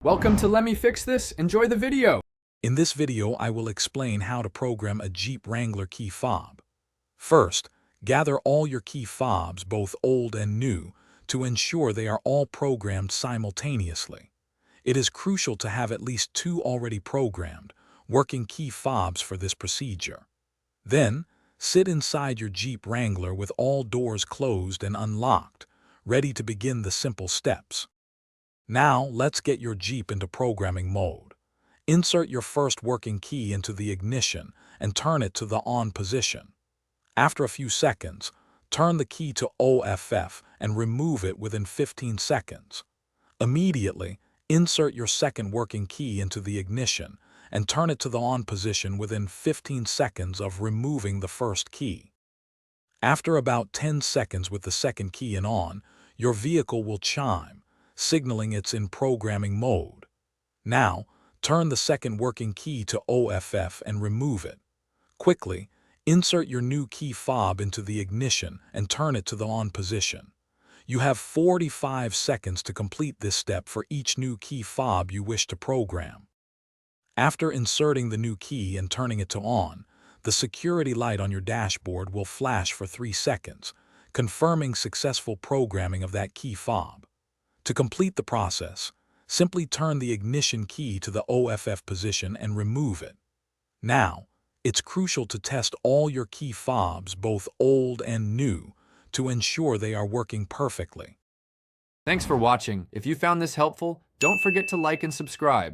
Welcome to Let Me Fix This. Enjoy the video. In this video, I will explain how to program a Jeep Wrangler key fob. First, gather all your key fobs, both old and new, to ensure they are all programmed simultaneously. It is crucial to have at least 2 already programmed, working key fobs for this procedure. Then, sit inside your Jeep Wrangler with all doors closed and unlocked, ready to begin the simple steps. Now, let's get your Jeep into programming mode. Insert your first working key into the ignition and turn it to the on position. After a few seconds, turn the key to OFF and remove it within 15 seconds. Immediately, insert your second working key into the ignition and turn it to the on position within 15 seconds of removing the first key. After about 10 seconds with the second key in on, your vehicle will chime, signaling it's in programming mode. Now, turn the second working key to OFF and remove it. Quickly, insert your new key fob into the ignition and turn it to the on position. You have 45 seconds to complete this step for each new key fob you wish to program. After inserting the new key and turning it to on, the security light on your dashboard will flash for 3 seconds, confirming successful programming of that key fob. To complete the process, simply turn the ignition key to the OFF position and remove it. Now, it's crucial to test all your key fobs, both old and new, to ensure they are working perfectly. Thanks for watching. If you found this helpful, don't forget to like and subscribe.